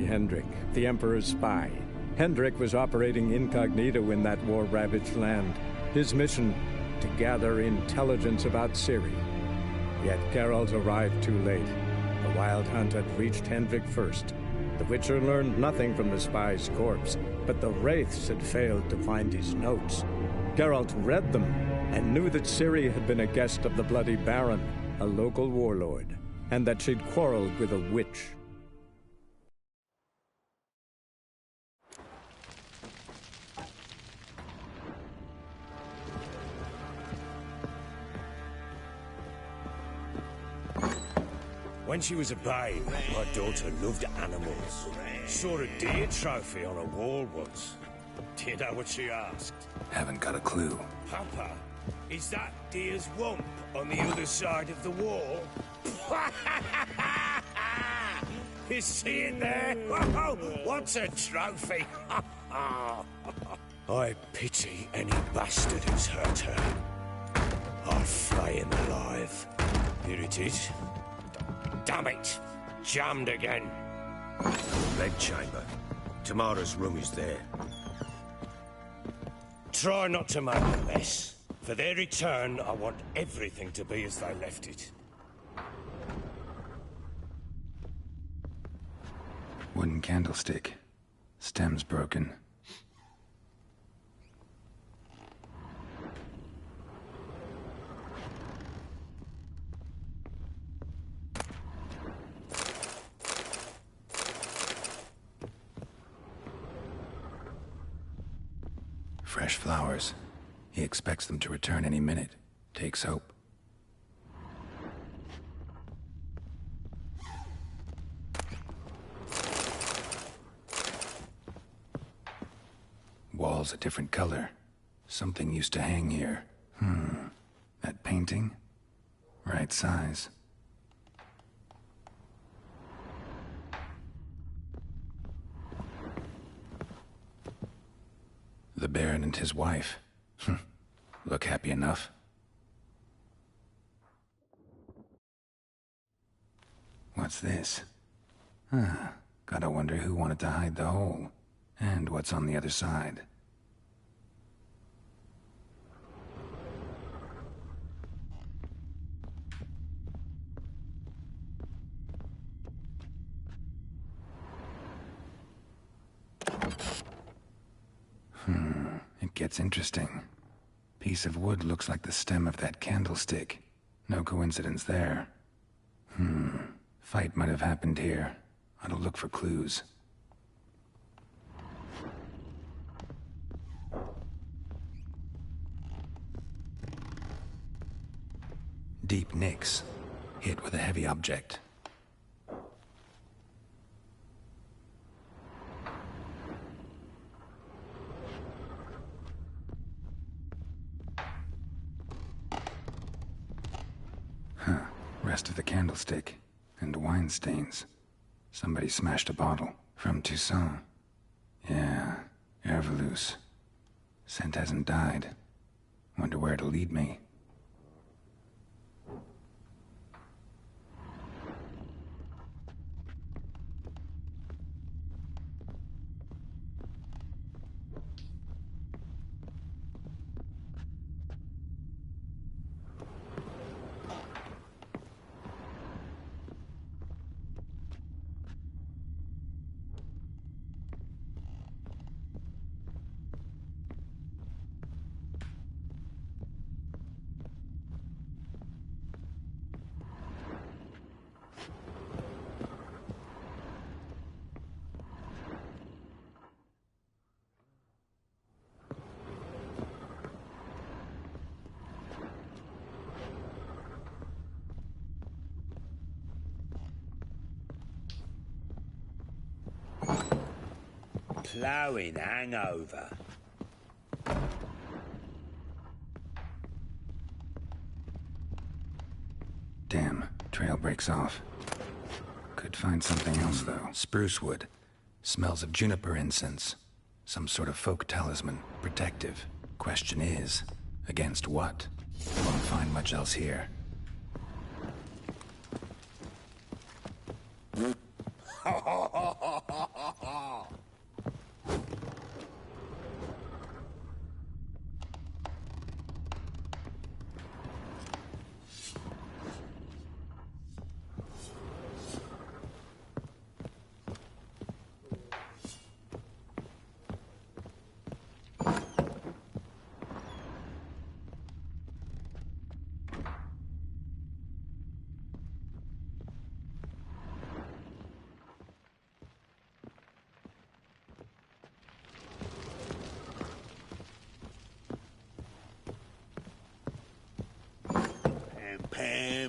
Hendrik, the Emperor's spy. Hendrik was operating incognito in that war-ravaged land. His mission, to gather intelligence about Ciri. Yet Geralt arrived too late. The Wild Hunt had reached Hendrik first. The Witcher learned nothing from the spy's corpse, but the Wraiths had failed to find his notes. Geralt read them and knew that Ciri had been a guest of the Bloody Baron, a local warlord, and that she'd quarreled with a witch. When she was a babe, my daughter loved animals. Saw a deer trophy on a wall once. Do you know what she asked? Haven't got a clue. Papa, is that deer's wump on the other side of the wall? You see it there? Whoa, what's a trophy? I pity any bastard who's hurt her. I'll flay him alive. Here it is. Damn it! Jammed again. Bedchamber. Tamara's room is there. Try not to make a mess. For their return, I want everything to be as they left it. Wooden candlestick. Stem's broken. Fresh flowers. He expects them to return any minute. Takes hope. Walls a different color. Something used to hang here. That painting? Right size. The Baron and his wife. Look happy enough. What's this? Gotta wonder who wanted to hide the hole. And what's on the other side. It gets interesting. Piece of wood looks like the stem of that candlestick. No coincidence there. Fight might have happened here. Ought to look for clues. Deep nicks. Hit with a heavy object. Rest of the candlestick. And wine stains. Somebody smashed a bottle. From Toussaint. Yeah, Herveloos. Scent hasn't died. Wonder where it'll lead me. Ploughing hangover. Damn, trail breaks off. Could find something else, though. Spruce wood. Smells of juniper incense. Some sort of folk talisman. Protective. Question is, against what? Won't find much else here.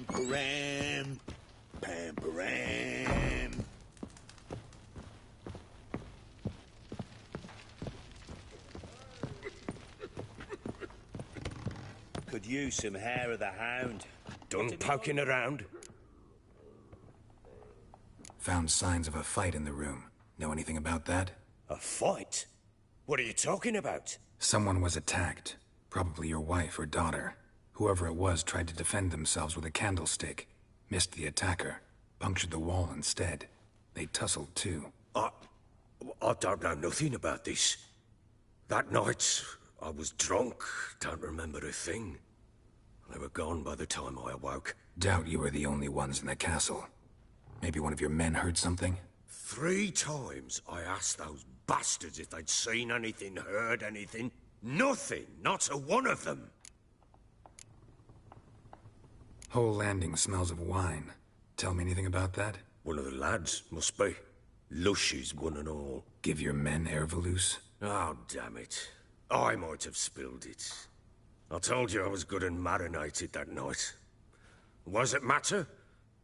Pam-param. Pam-param. Could use some hair of the hound. Done poking around? Found signs of a fight in the room. Know anything about that? A fight? What are you talking about? Someone was attacked. Probably your wife or daughter. Whoever it was tried to defend themselves with a candlestick. Missed the attacker. Punctured the wall instead. They tussled too. I don't know nothing about this. That night, I was drunk. Don't remember a thing. They were gone by the time I awoke. Doubt you were the only ones in the castle. Maybe one of your men heard something? 3 times I asked those bastards if they'd seen anything, heard anything. Nothing, not a one of them. Whole landing smells of wine. Tell me anything about that? One of the lads, must be. Lushes, one and all. Give your men air valuse? Oh, damn it. I might have spilled it. I told you I was good and marinated that night. What does it matter?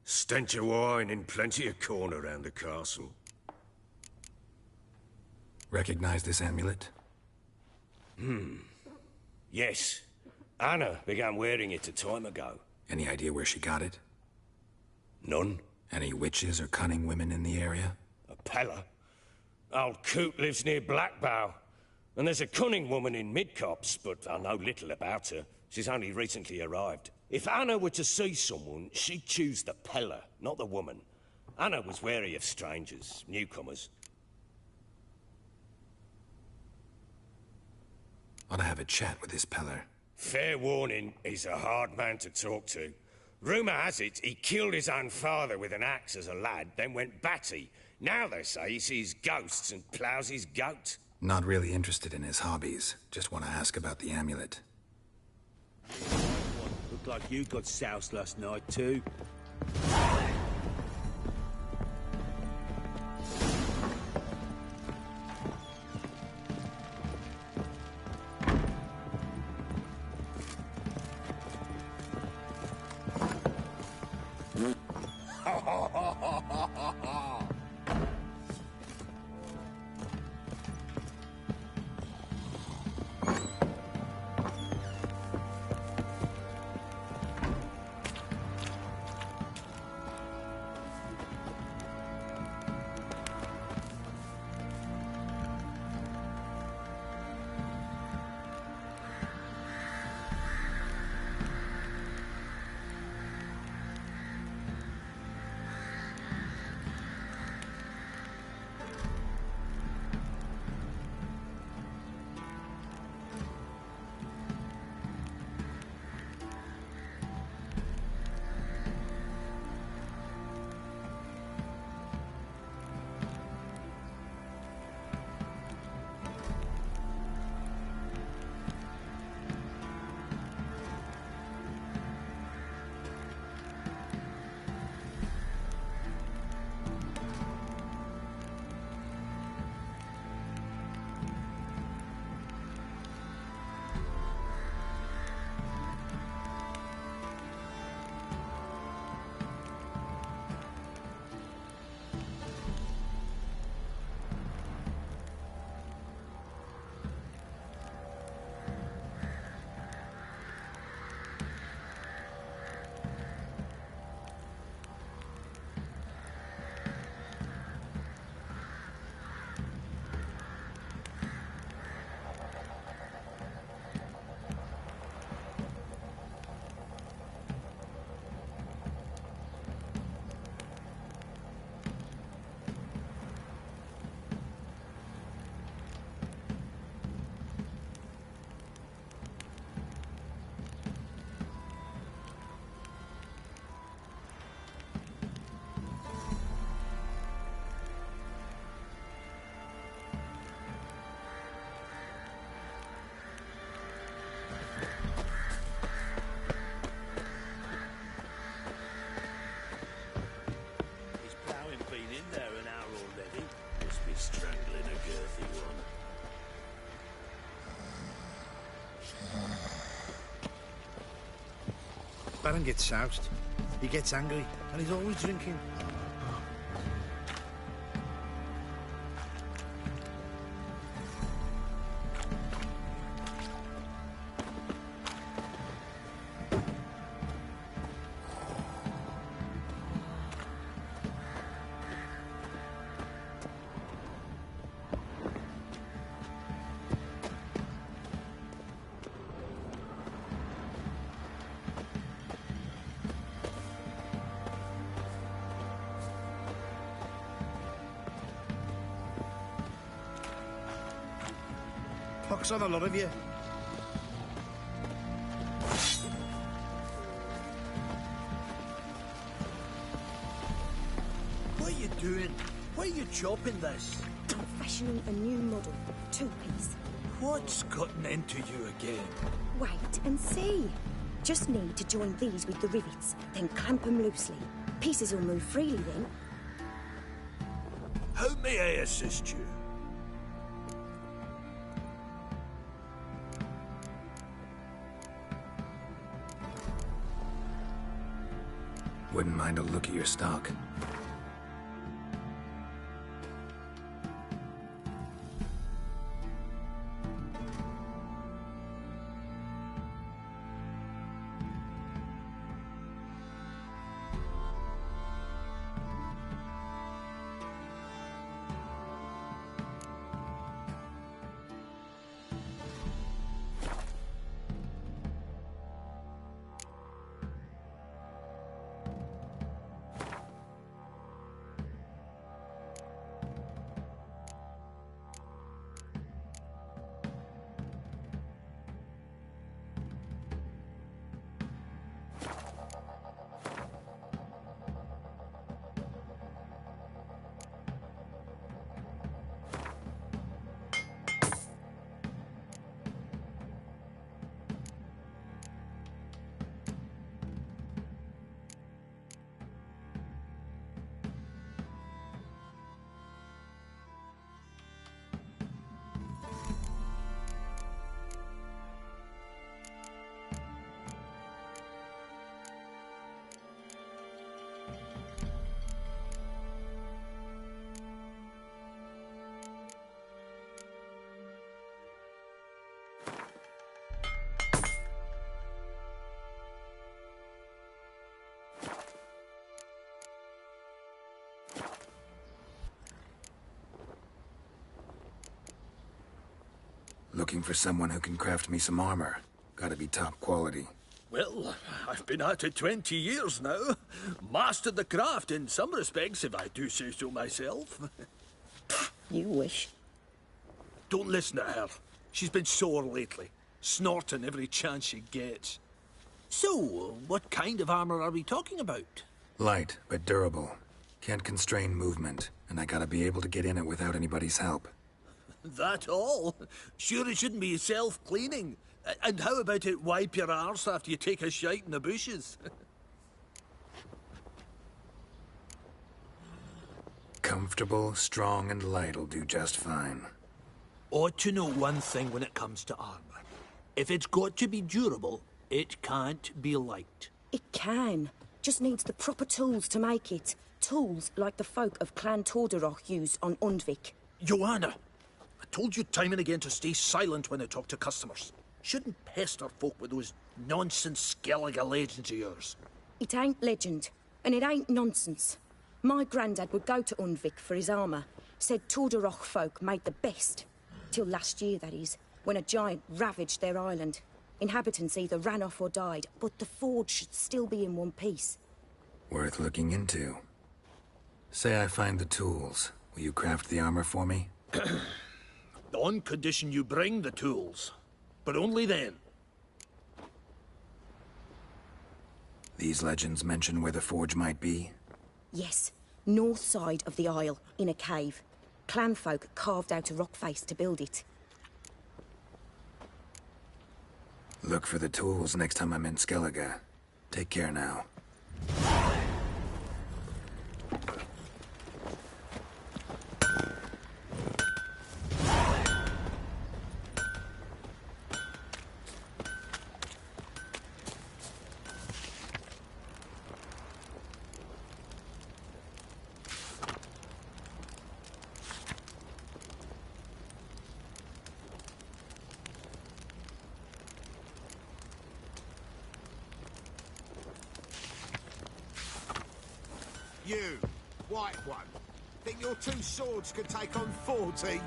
Stench of wine in plenty of corn around the castle. Recognize this amulet? Yes. Anna began wearing it a time ago. Any idea where she got it? None. Any witches or cunning women in the area? A Pella. Old Coot lives near Blackbow. And there's a cunning woman in Midcops, but I know little about her. She's only recently arrived. If Anna were to see someone, she'd choose the Pella, not the woman. Anna was wary of strangers, newcomers. Ought to have a chat with this Peller. Fair warning, he's a hard man to talk to. Rumour has it he killed his own father with an axe as a lad, then went batty. Now they say he sees ghosts and ploughs his goat. Not really interested in his hobbies. Just want to ask about the amulet. Looked like you got soused last night, too. Let him get soused. He gets angry, and he's always drinking. Pox on a lot of you. What are you doing? Why are you chopping this? I'm fashioning a new model, two-piece. What's gotten into you again? Wait and see. Just need to join these with the rivets, then clamp them loosely. Pieces will move freely then. How may I assist you? Wouldn't mind a look at your stock. Looking for someone who can craft me some armor. Gotta be top quality. Well, I've been at it 20 years now. Mastered the craft in some respects, if I do say so myself. You wish. Don't listen to her. She's been sore lately, snorting every chance she gets. So, what kind of armor are we talking about? Light, but durable. Can't constrain movement, and I gotta be able to get in it without anybody's help. That all? Sure it shouldn't be self-cleaning. And how about it wipe your arse after you take a shite in the bushes? Comfortable, strong, and light'll do just fine. Ought to know one thing when it comes to armor. If it's got to be durable, it can't be light. It can. Just needs the proper tools to make it. Tools like the folk of Clan Torderoch use on Undvik. Joanna, I told you time and again to stay silent when I talk to customers. Shouldn't pester folk with those nonsense Skellige legends of yours. It ain't legend, and it ain't nonsense. My granddad would go to Undvik for his armour. Said Torderoch folk made the best. Till last year, that is, when a giant ravaged their island. Inhabitants either ran off or died, but the forge should still be in one piece. Worth looking into. Say I find the tools. Will you craft the armor for me? On condition you bring the tools. But only then. These legends mention where the forge might be? Yes, north side of the isle, in a cave. Clanfolk carved out a rock face to build it. Look for the tools next time I'm in Skellige. Take care now. You, white one. Think your two swords could take on 40?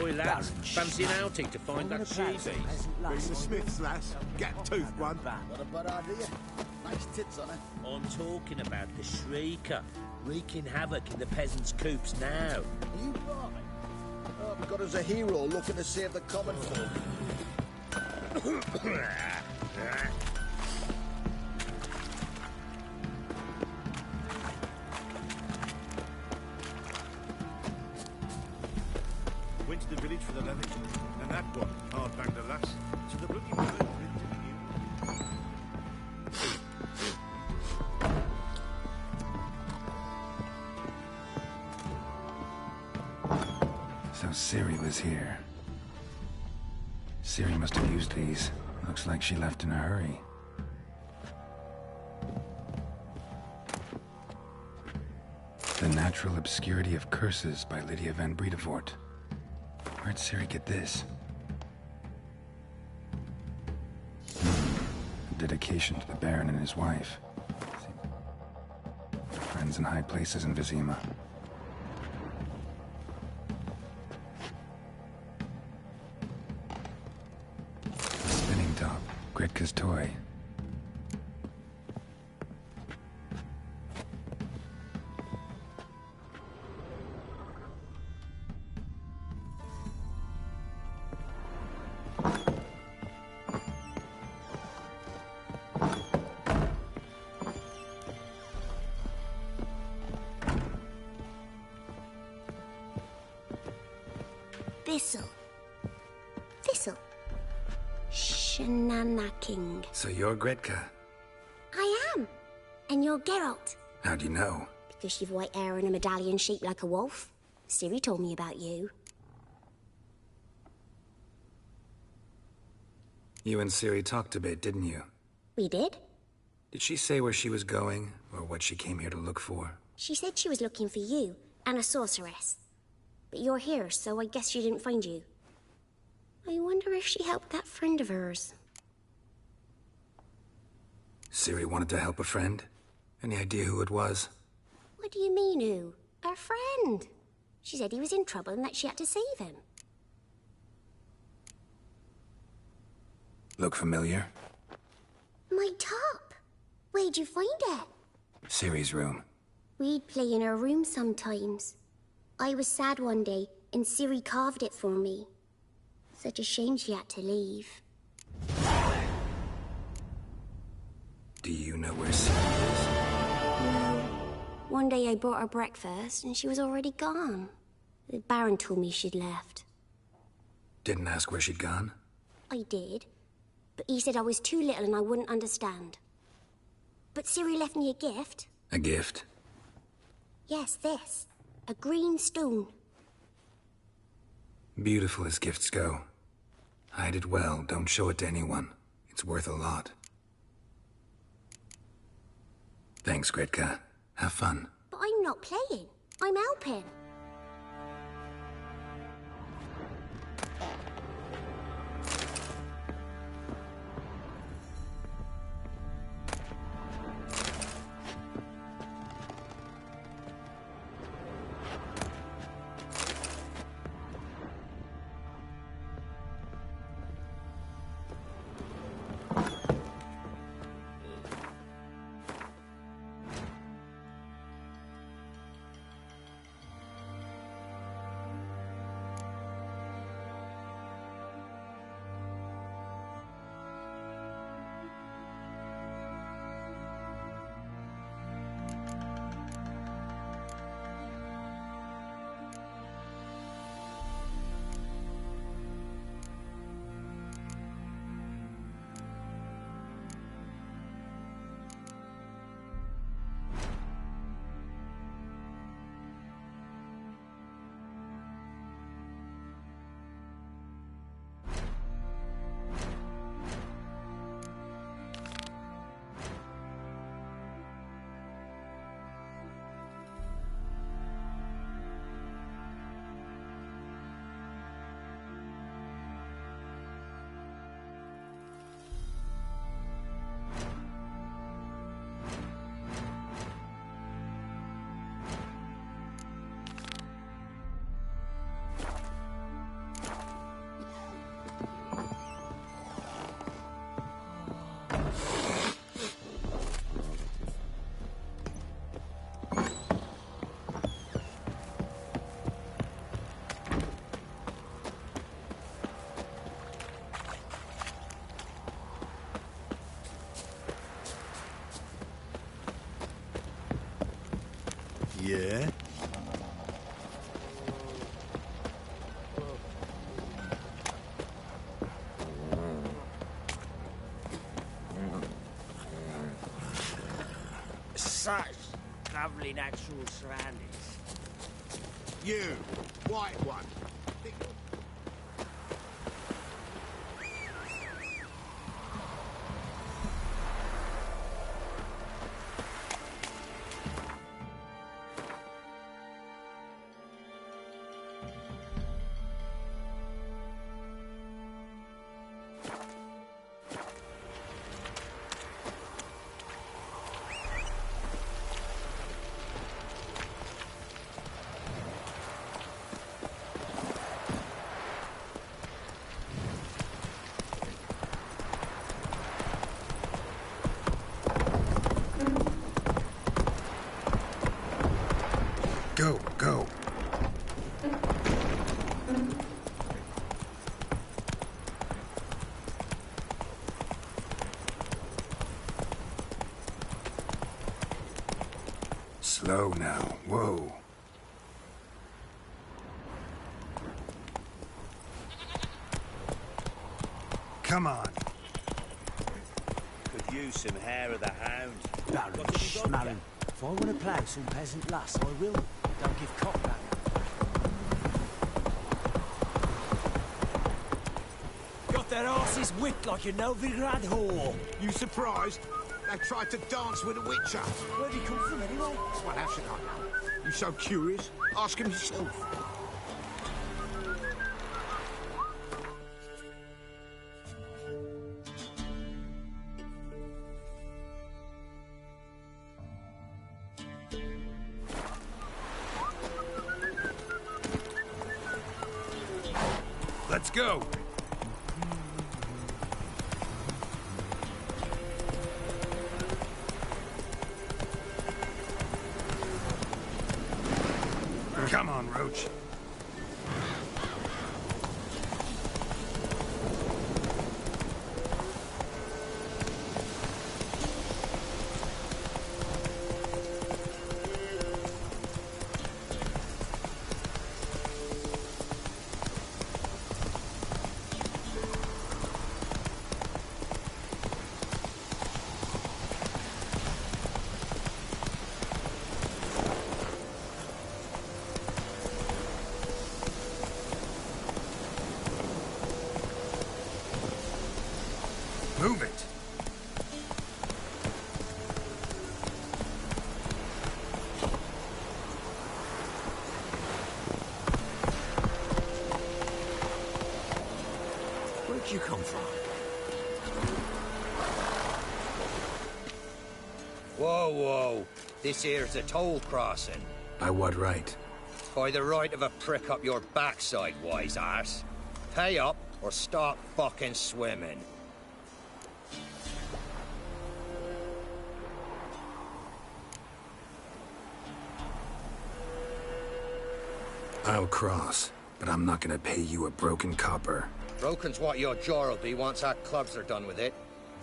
Oi, lads, fancy an outing to find that sheepy? Bring the Smiths, lass. Gap-toothed one. Not a bad idea. Nice tits on her. I'm talking about the Shrieker, wreaking havoc in the peasants' coops now. Are you right? Oh, we've got us a hero looking to save the common folk. Went to the village for the levy. And that one, hard banged a lass. So the bloody bird didn't you? So Ciri was here. Ciri must have used these. Looks like she left in a hurry. The Natural Obscurity of Curses by Lydia van Bredevoort. Where'd Ciri get this? A dedication to the Baron and his wife. Friends in high places in Vizima. A spinning top. Gretka's toy. Thistle. Shenanaking. So you're Gretka. I am. And you're Geralt. How'd you know? Because you've white hair and a medallion shaped like a wolf. Ciri told me about you. You and Ciri talked a bit, didn't you? We did. Did she say where she was going, or what she came here to look for? She said she was looking for you, and a sorceress. But you're here, so I guess she didn't find you. I wonder if she helped that friend of hers. Ciri wanted to help a friend? Any idea who it was? What do you mean, who? Her friend. She said he was in trouble and that she had to save him. Look familiar? My top. Where'd you find it? Ciri's room. We'd play in her room sometimes. I was sad one day, and Ciri carved it for me. Such a shame she had to leave. Do you know where Ciri is? No. One day I brought her breakfast, and she was already gone. The Baron told me she'd left. Didn't ask where she'd gone? I did, but he said I was too little and I wouldn't understand. But Ciri left me a gift. A gift? Yes, this. A green stone. Beautiful as gifts go. Hide it well, don't show it to anyone. It's worth a lot. Thanks, Gretka. Have fun. But I'm not playing. I'm helping. Yeah? Such lovely natural surroundings. You, white one. Go, go. Slow now. Whoa. Come on. Could use some hair of the hound. Baron Schmarren. If I want to play some peasant lass, I will. Don't give cock back. Got their asses whipped like a Novigrad whore. You surprised? They tried to dance with a witcher. Where'd he come from anyway? Well, how should I know? You so curious? Ask him yourself. Let's go. Come on, Roach. Move it. Where'd you come from? Whoa, whoa. This here's a toll crossing. By what right? By the right of a prick up your backside, wise arse. Pay up or stop fucking swimming. I'll cross, but I'm not gonna pay you a broken copper. Broken's what your jaw'll be once our clubs are done with it.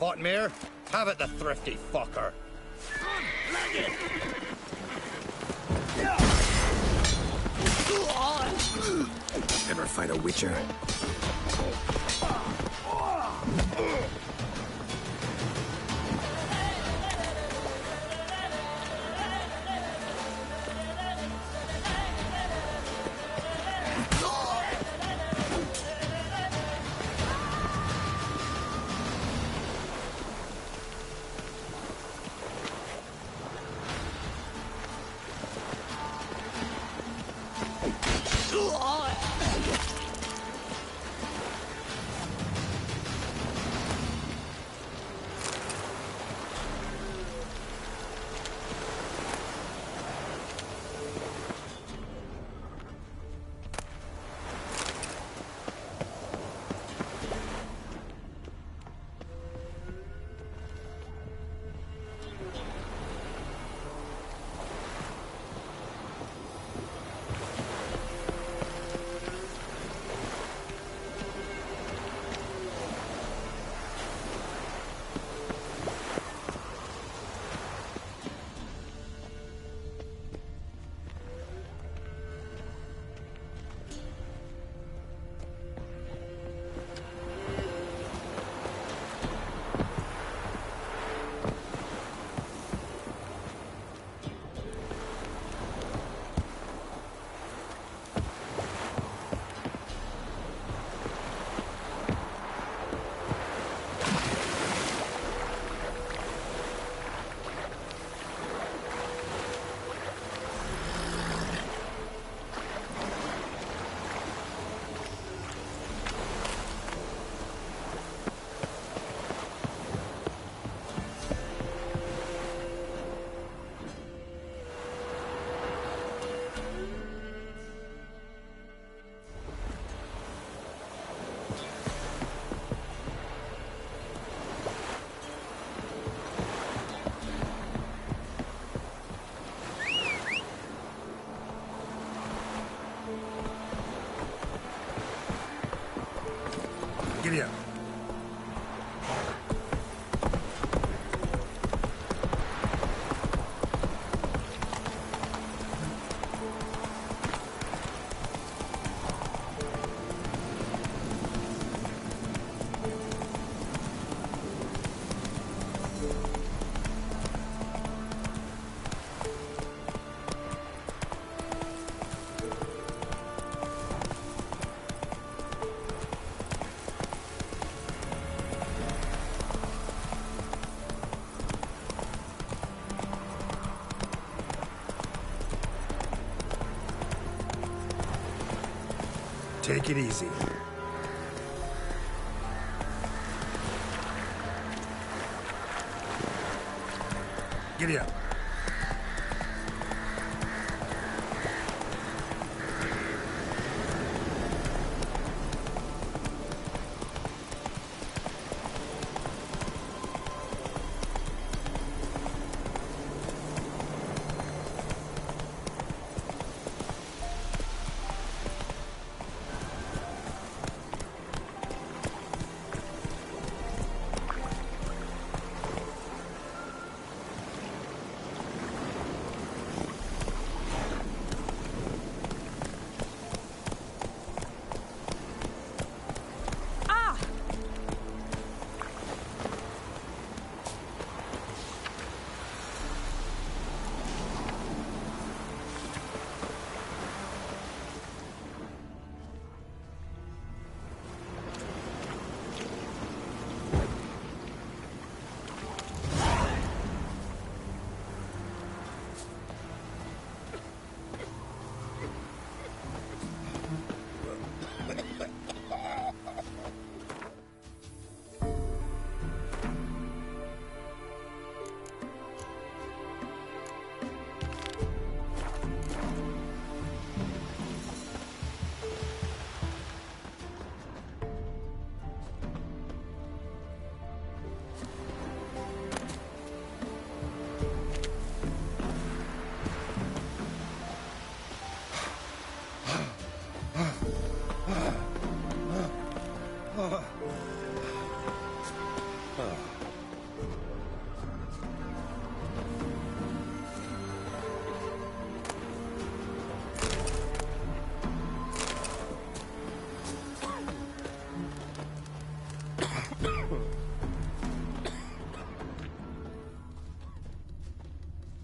Votmir, have it, the thrifty fucker. Ever fight a witcher? Take it easy. Giddy up.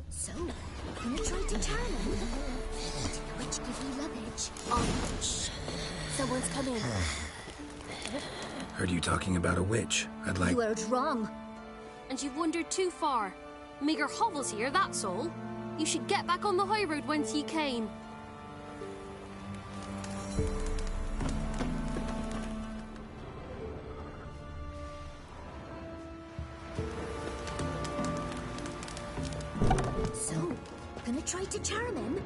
So, gonna try to charm him? Which give you luggage? Oh, shh. Someone's coming. Heard you talking about a witch. I'd like... You heard wrong. And you've wandered too far. Meager hovels here, that's all. You should get back on the high road whence ye came. So, gonna try to charm him?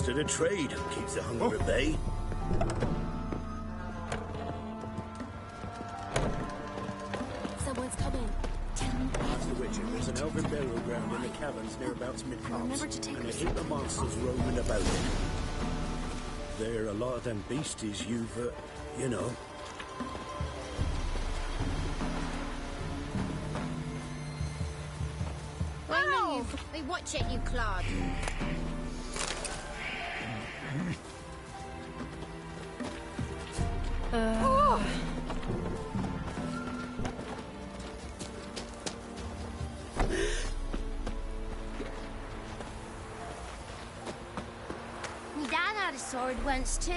To the trade keeps the hunger at bay. Someone's coming. Ask the Witcher, there's an elven burial ground in the caverns nearabouts Midcrops. Remember to take and her a heap of monsters roaming about it. There are a lot of them beasties you've, you know. I know you. Hey, watch it, you clod. Me dad had a sword once too.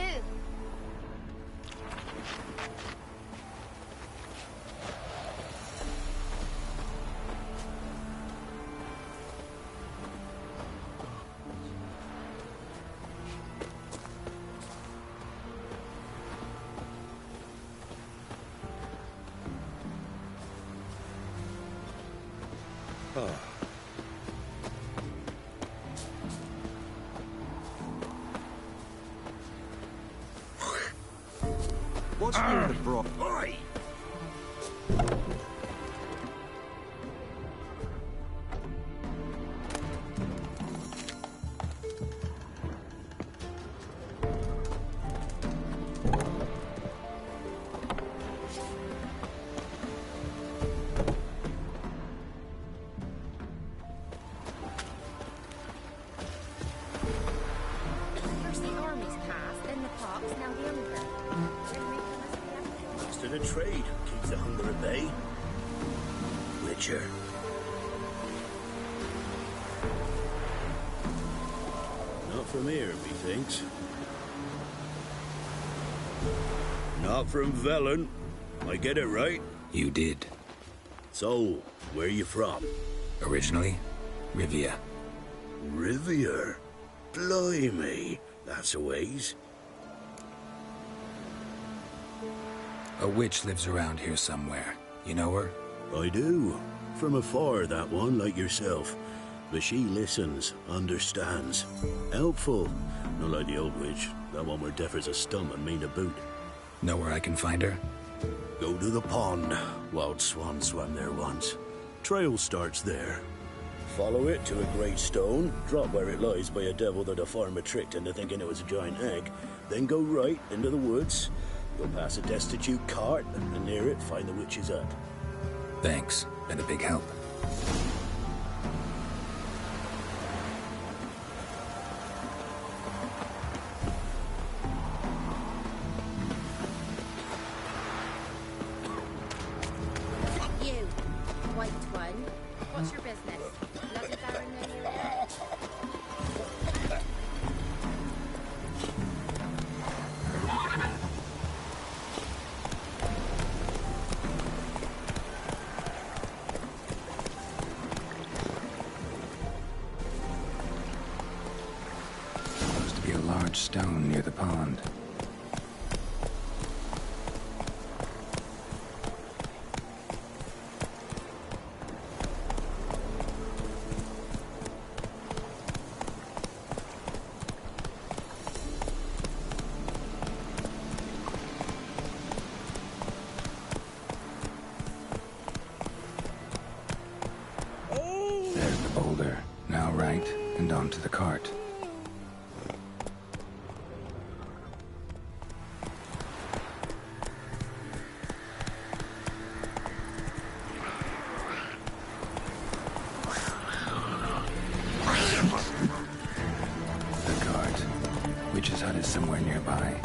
What's near the brook? Oi! First the army's passed, then the pox, now the hunger. To the trade keeps the hunger at bay. Witcher. Not from here, methinks. Not from Velen. I get it right. You did. So, where you from? Originally, Rivia. Rivia? Blimey, that's a ways. A witch lives around here somewhere. You know her? I do. From afar, that one, like yourself. But she listens, understands. Helpful. Not like the old witch. That one were deaf as a stump and mean to boot. Know where I can find her? Go to the pond. Wild swan swam there once. Trail starts there. Follow it to a great stone, drop where it lies by a devil that a farmer tricked into thinking it was a giant egg, then go right into the woods. You'll pass a destitute cart, and near it find the witch's hut. Thanks. Been a big help. You, white one. What's your business? Bloody Baron know you here? Supposed to be a large stone near the pond. There's the boulder. Now right, and onto the cart. The cart. Witch's hut is somewhere nearby.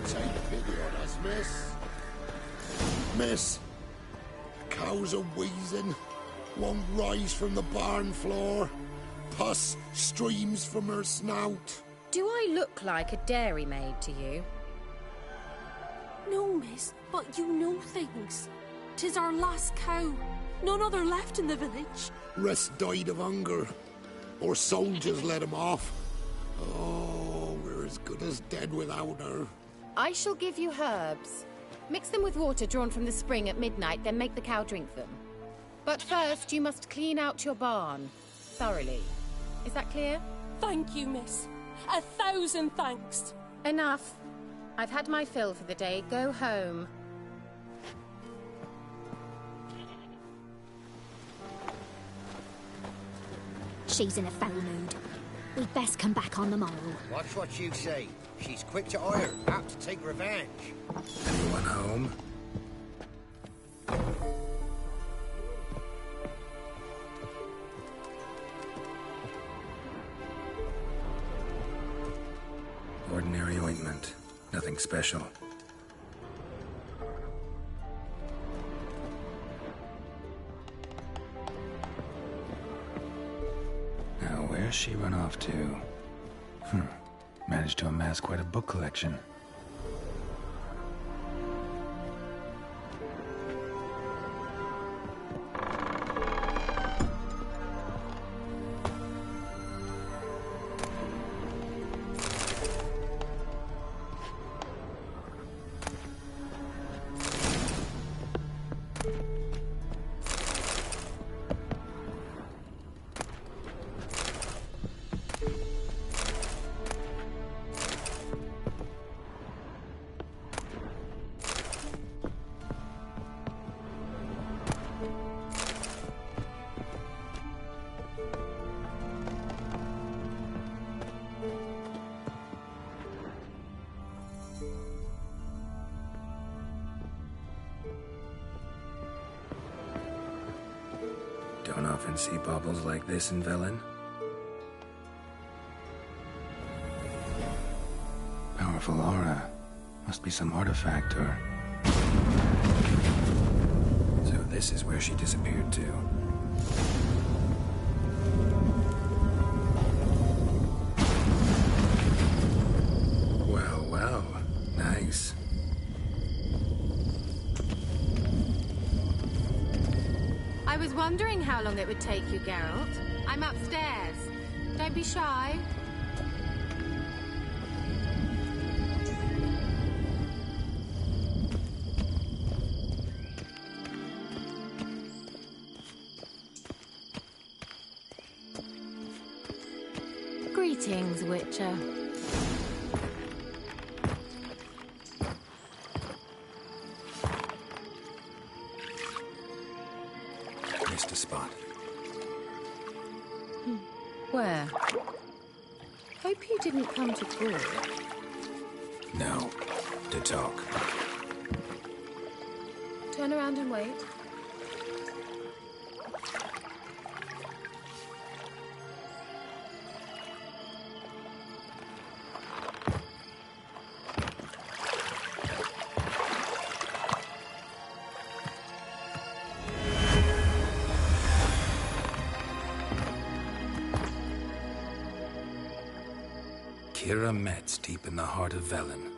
Take pity on us, miss. Miss, cows are wheezing, won't rise from the barn floor. Pus streams from her snout. Do I look like a dairymaid to you? No, miss, but you know things. 'Tis our last cow. None other left in the village. Rest died of hunger, or soldiers let him off. Oh, we're as good as dead without her. I shall give you herbs. Mix them with water drawn from the spring at midnight, then make the cow drink them. But first, you must clean out your barn. Thoroughly. Is that clear? Thank you, miss. 1,000 thanks. Enough. I've had my fill for the day. Go home. She's in a foul mood. We'd best come back on the morrow. Watch what you say. She's quick to ire, apt to take revenge. Anyone home? Ordinary ointment. Nothing special. Now, where's she run off to? Managed to amass quite a book collection. often see baubles like this in Velen. Powerful aura. Must be some artifact or... So this is where she disappeared to. Well, well. Nice. I was wondering how long it would take you, Geralt. I'm upstairs. Don't be shy. Greetings, Witcher. Missed a spot. Where? Hope you didn't come to talk. No. To talk. Turn around and wait. Kira Metz, deep in the heart of Velen.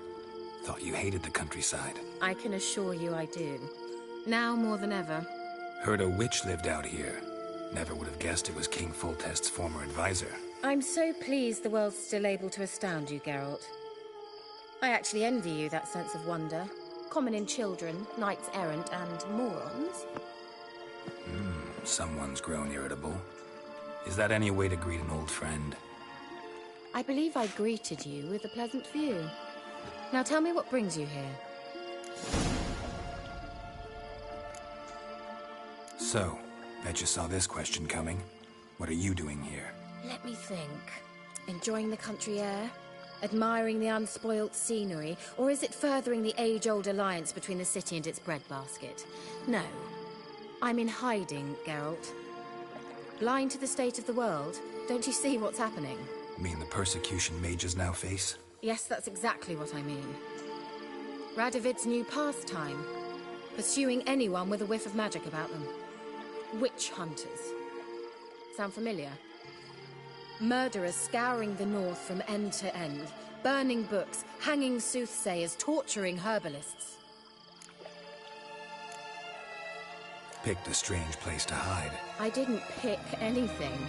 Thought you hated the countryside. I can assure you I do. Now more than ever. Heard a witch lived out here. Never would have guessed it was King Foltest's former advisor. I'm so pleased the world's still able to astound you, Geralt. I actually envy you that sense of wonder. Common in children, knights errant, and morons. Someone's grown irritable. Is that any way to greet an old friend? I believe I greeted you with a pleasant view. Now tell me what brings you here. So, bet you saw this question coming. What are you doing here? Let me think. Enjoying the country air? Admiring the unspoilt scenery? Or is it furthering the age-old alliance between the city and its breadbasket? No. I'm in hiding, Geralt. Blind to the state of the world? Don't you see what's happening? Mean the persecution mages now face? Yes, that's exactly what I mean. Radovid's new pastime. Pursuing anyone with a whiff of magic about them. Witch hunters. Sound familiar? Murderers scouring the north from end to end. Burning books, hanging soothsayers, torturing herbalists. Picked a strange place to hide. I didn't pick anything.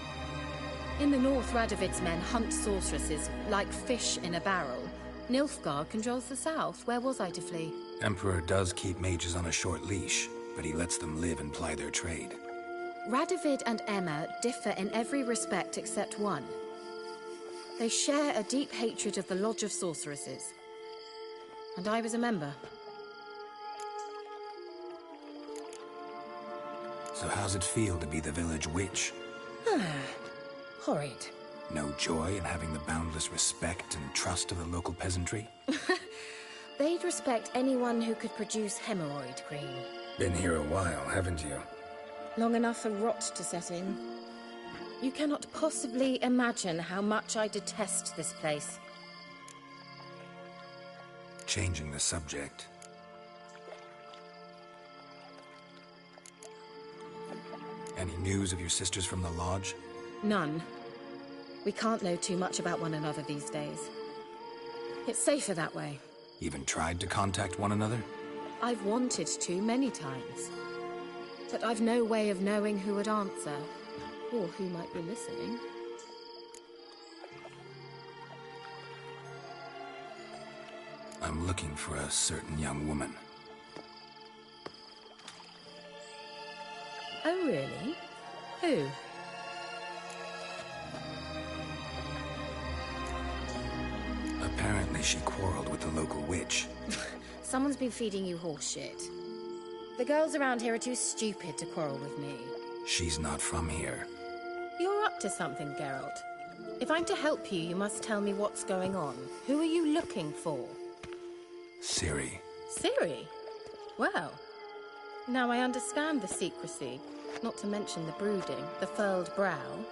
In the north, Radovid's men hunt sorceresses like fish in a barrel. Nilfgaard controls the south. Where was I to flee? Emperor does keep mages on a short leash, but he lets them live and ply their trade. Radovid and Emma differ in every respect except one. They share a deep hatred of the Lodge of Sorceresses. And I was a member. So how's it feel to be the village witch? Horrid. No joy in having the boundless respect and trust of the local peasantry? They'd respect anyone who could produce hemorrhoid cream. Been here a while, haven't you? Long enough for rot to set in. You cannot possibly imagine how much I detest this place. Changing the subject. Any news of your sisters from the lodge? None. We can't know too much about one another these days. It's safer that way. Even tried to contact one another? I've wanted to many times. But I've no way of knowing who would answer, or who might be listening. I'm looking for a certain young woman. Oh, really? Who? Apparently she quarreled with the local witch. Someone's been feeding you horse shit. The girls around here are too stupid to quarrel with me. She's not from here. You're up to something, Geralt. If I'm to help you, you must tell me what's going on. Who are you looking for? Ciri. Ciri? Well, now I understand the secrecy. Not to mention the brooding, the furled brow.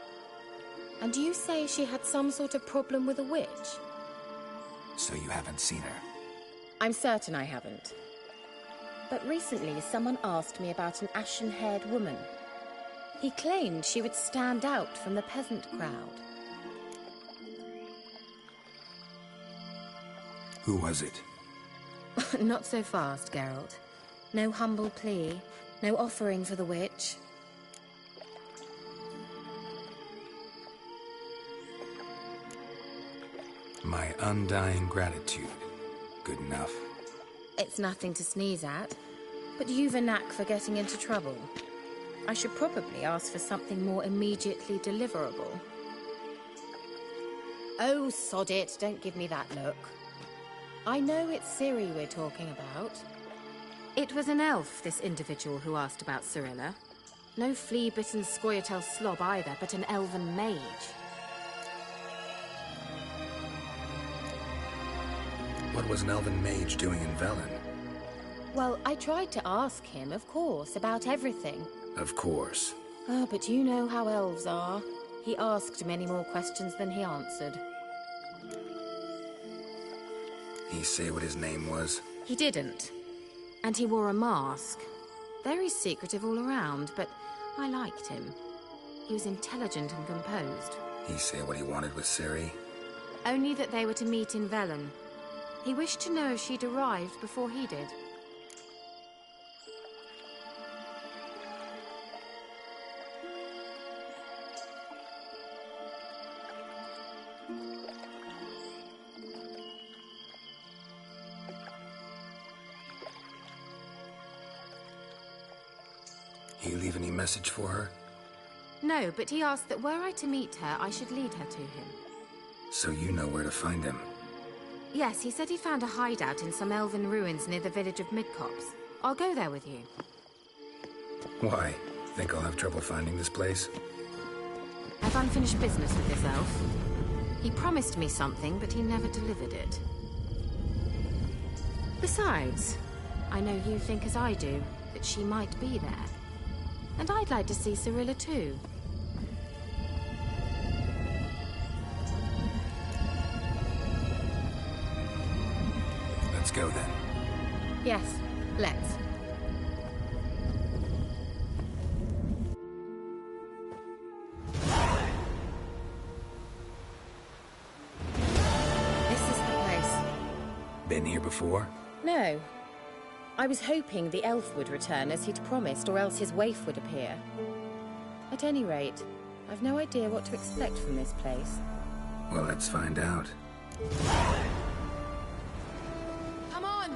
And you say she had some sort of problem with a witch? So you haven't seen her? I'm certain I haven't. But recently, someone asked me about an ashen-haired woman. He claimed she would stand out from the peasant crowd. Who was it? Not so fast, Geralt. No humble plea, no offering for the witch. My undying gratitude. Good enough. It's nothing to sneeze at, but you've a knack for getting into trouble. I should probably ask for something more immediately deliverable. Oh, sod it, don't give me that look. I know it's Ciri we're talking about. It was an elf, this individual who asked about Cirilla. No flea-bitten Scoia'tael slob either, but an elven mage. What was an elven mage doing in Velen? Well, I tried to ask him, of course, about everything. Of course. Ah, but you know how elves are. He asked many more questions than he answered. He say what his name was? He didn't. And he wore a mask. Very secretive all around, but I liked him. He was intelligent and composed. He say what he wanted with Ciri? Only that they were to meet in Velen. He wished to know if she'd arrived before he did. He leave any message for her? No, but he asked that were I to meet her, I should lead her to him. So you know where to find him? Yes, he said he found a hideout in some elven ruins near the village of Midcopse. I'll go there with you. Why? Think I'll have trouble finding this place? I've unfinished business with this elf. He promised me something, but he never delivered it. Besides, I know you think as I do, that she might be there. And I'd like to see Cirilla too. Let's go then. Yes, let's. This is the place. Been here before? No. I was hoping the elf would return as he'd promised, or else his waif would appear. At any rate, I've no idea what to expect from this place. Well, let's find out. Come on!